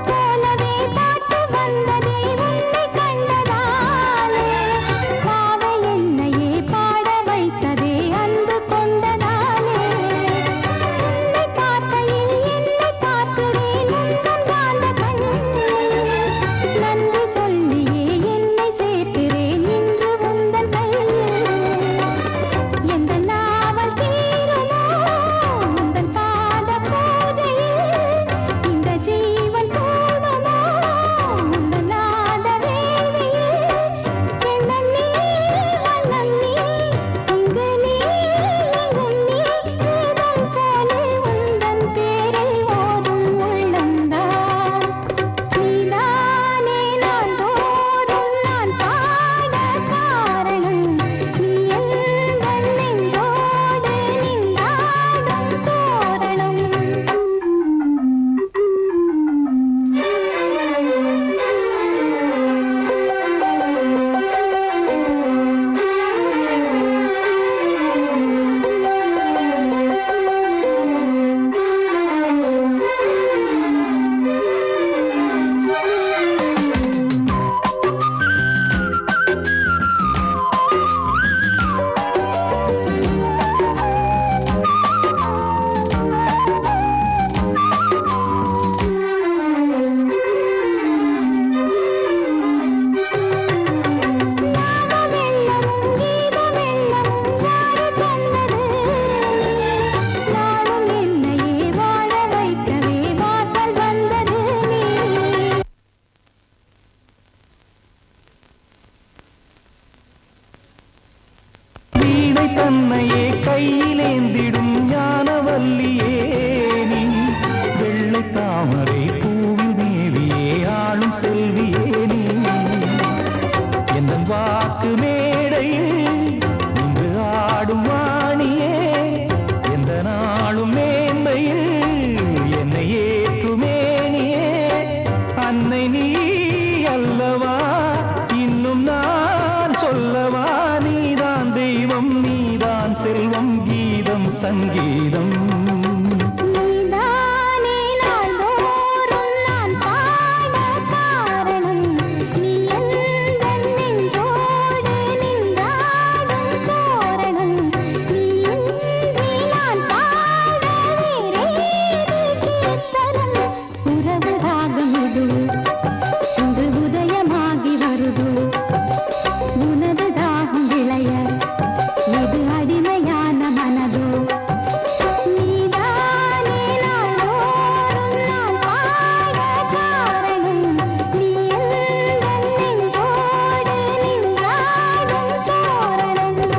போலவே பாட்டு வந்ததே உன்னை கண்டதாலே பாவை என்னையே பாட வைத்ததே அன்பு கொண்டதாலே உன்னை பார்க்கையில் என்னை பார்க்கிறேன் உந்தன் காந்த கண்ணில் நன்றி சொல்லியே என்னை சேர்க்கிறேன் இன்று உந்தன் கையில் எந்த நாவல் தீருமோ உந்தன் பாத பூஜையில் இந்த ஜீவன் பூர்வமோ உந்தன் நாத வேள்வியில் எண்ணம் நீ வண்ணம் நீ இங்கு நீ எங்கும் நீ வேதம் போலே உந்தன் பேரை ஓதும் உள்ளம்தான் நீதானே நாள்தோறும் நான் பாட காரணம் நீ எந்தன் நெஞ்சோடு நின்றாடும் தோரணம் நாமமெல்லமும் கீதமெல்லமும் யாரு தந்தது நாளும் என்னையே வாழ வைக்கவே வாசல் வந்தது நீ வீணை தன்னையே கையிலேந்திடும் ஞானவல்லியே நீ வெள்ளை தாமரை பூவில் மேவியே ஆளும் செல்வியே நீ என் வாக்கு மேடையில் இன்று ஆடும் வாணியே எந்த நாளும் மேன்மையில் என்னை ஏற்றுமேனியே அன்னை நீ அல்லவா இன்னும் நான் சொல்லவா நீதான் தெய்வம் நீதான் செல்வம் கீதம் சங்கீதம் நீதானே நாள்தோறும் நான் பாட காரணம் நீ எந்தன் நெஞ்சோடு நின்றாடும் தோரணம் நீ இன்றி நான் பாட வேறேது கீர்த்தனம் உறவு ராகம் இது இன்று உதயமாகி வருது உனது தாகம் விளைய இது அடிமையான மனதோ நீதானே நாள்தோறும் நான் பாட காரணம் நீ எந்தன் நெஞ்சோடு நின்றாடும் தோரணம்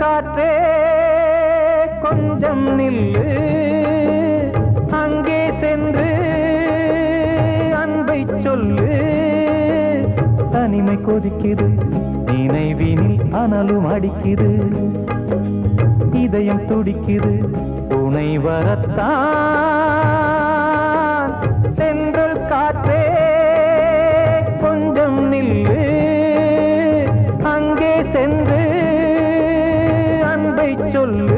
காற்றே கொஞ்சம் நில்லு, அங்கே சென்று அன்பை சொல்லு. தனிமை கொதிக்குது, நீ நினைவினில் அனலும் அடிக்குது இதயம் துடிக்குது துணை வரத்தான் சென்றல் காற்றே கொஞ்சம் நில்லு அங்கே சென்று அன்பை சொல்லு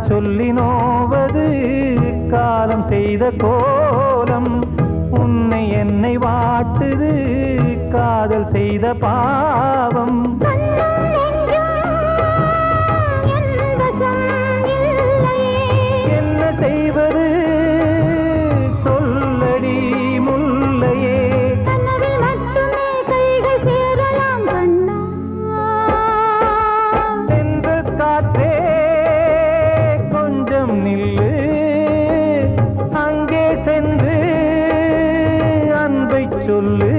சொல்லி நோவது காலம் செய்த கோலம் உன்னை என்னை வாட்டுது காதல் செய்த பாவம் என்ன செய்வது சொல்லடி முல்லையே சென்று காற்றே நில்லு அங்கே சென்று அன்பை சொல்லு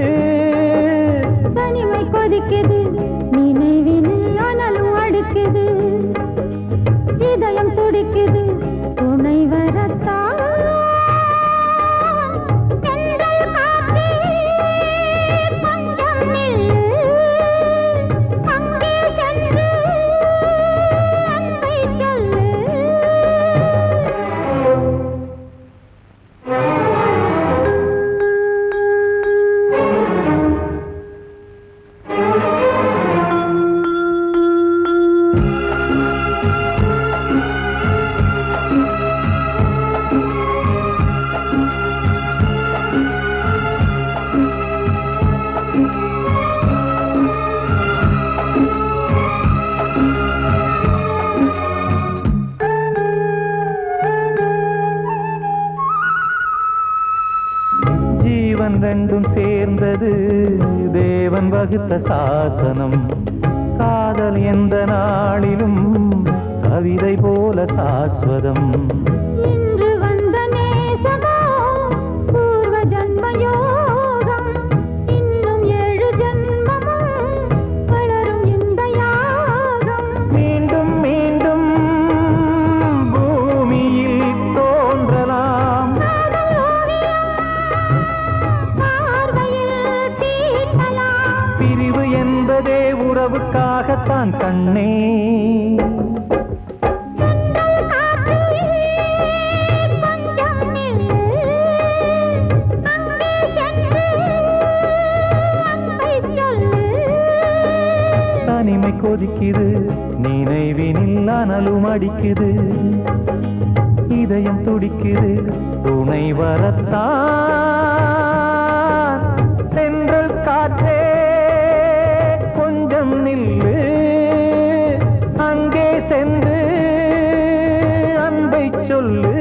தனிமை கொதிக்குது நினைவினில் அனலும் அடிக்குது இதயம் துடிக்குது துணை வரத்தான் ரெண்டும் சேர்ந்தது தேவன் வகுத்த சாசனம் காதல் எந்த நாளிலும் கவிதை போல சாஸ்வதம் இன்று வந்த நேசமோ பூர்வ ஜன்ம யோகம் இன்னும் 7 ஜன்மமும் வளரும் இந்த யாகம் மீண்டும் மீண்டும் பூமியில் தோன்றலாம் பிரிவு என்பதே உறவுக்காகத்தான் கண்ணே தனிமை கொதிக்குது நினைவினில் அனலும் அடிக்குது இதயம் துடிக்குது துணை வரத்தான் சென்றல் காற்றே கொஞ்சம் நில்லு அங்கே சென்று அன்பை சொல்லு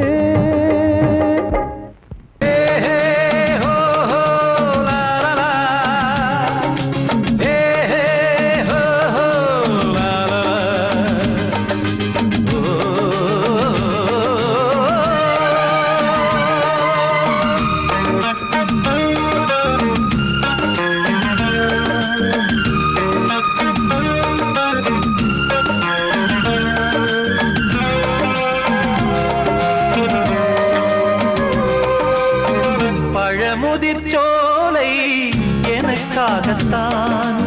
முதிர்ச்சோலை எனக்காகத்தான்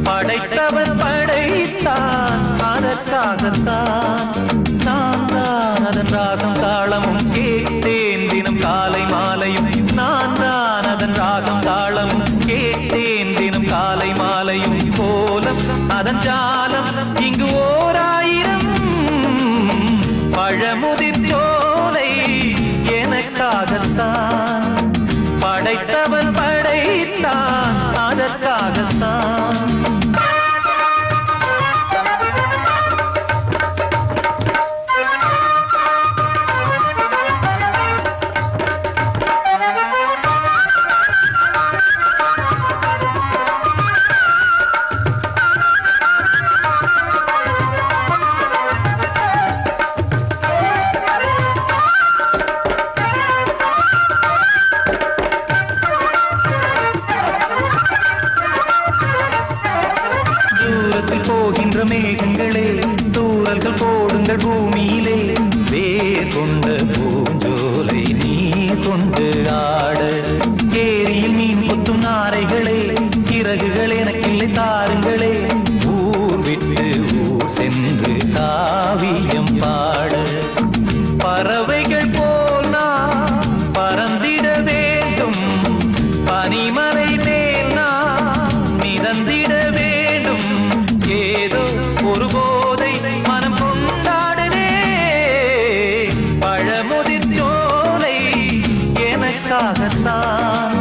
படைத்தவன் படைத்தான் அதற்காகத்தான் நான் தான் அதன் ராகம் தாளமும் கேட்டேன் தினம் காலை மாலையும் நான் தான் அதன் ராகம் தாளமும் கேட்டேன் தினம் காலை மாலையும் கோலம் அதன் ஜாலம் இங்கு 1000 பழமுதிர்ச்சோலை எனக்காகத்தான் படைத்தவன் படைத்தான் அதற்காகத்தான் மேகங்களே தூரல்கள் போடுங்கள் பூமியிலே வேர் கொண்ட பூஞ்சோலை நீ கொண்டு ஆட ஏரியில் மீன் கொத்தும் நாரைகளே சிறகுகள் எனக்கில்லை தாருங்களே ஊர் விட்டு ஊர் சென்று காவியம் பாட பறவைகள் போல் நான் பறந்திட வேண்டும் பனிமலை மேல் நான் மிதந்திட வேண்டும் ஏதோ ஒரு போதை மனம் கொண்டாடுதே பழமுதிர் சோலை எனக்காகத்தான்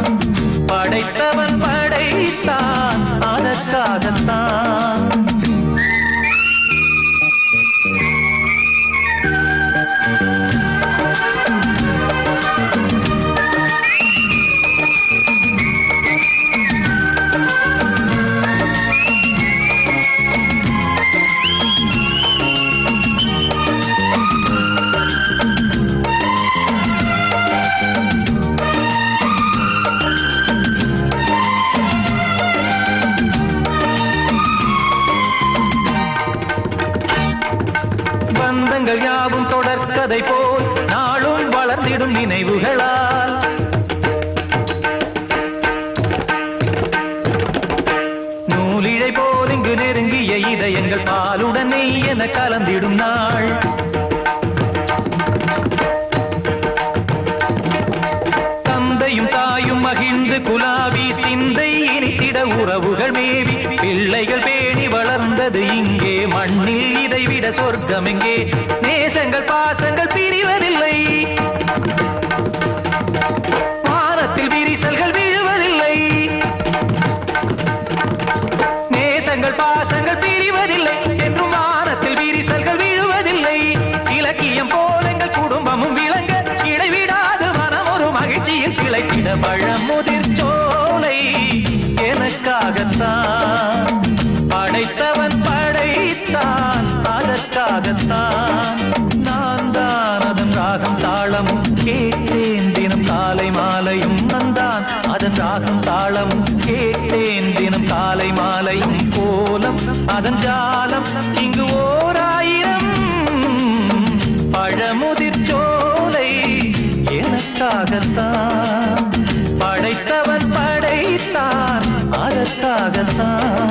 படைத்தவன் படைத்தான் அதற்காகத்தான் பந்தங்கள் யாவும் தொடர்கதை போல் நாளும் வளர்ந்திடும் நினைவுகளால் நூலிழை போல் இங்கு நெருங்கிய இதயங்கள் பாலுடன் நெய் என கலந்திடும் நாள் தந்தையும் தாயும் மகிழ்ந்து குலாவி சிந்தை இனித்திட உறவுகள் மேவி பிள்ளைகள் பேணி வளர்ந்தது இங்கே மண்ணில் இதைவிட சொர்க்கம் எங்கே நேசங்கள் பாசங்கள் பிரிவதில்லை வானத்தில் விரிசல்கள் விழுவதில்லை நேசங்கள் பாசங்கள் பிரிவதில்லை என்றும் வானத்தில் விரிசல்கள் விழுவதில்லை இலக்கியம் போல எங்கள் குடும்பமும் விளங்க இடைவிடாது மனம் ஒரு மகிழ்ச்சியில் கிளைத்திட பழமுதிர் சோலை எனக்காகத்தான் படைத்தவன் படைத்தான் அதற்காகத்தான் நான் தான் அதன் ராகம் தாளமும் கேட்டேன் தினம் காலை மாலையும் நந்தான் அதன் ராகம் தாளமும் கேட்டேன் தினம் காலை மாலையும் கோலம் அதன் ஜாலம் இங்கு ஓர் ஆயிரம் பழமுதிர் சோலை எனக்காகத்தான் படைத்தவன் படைத்தான் அதற்காகத்தான்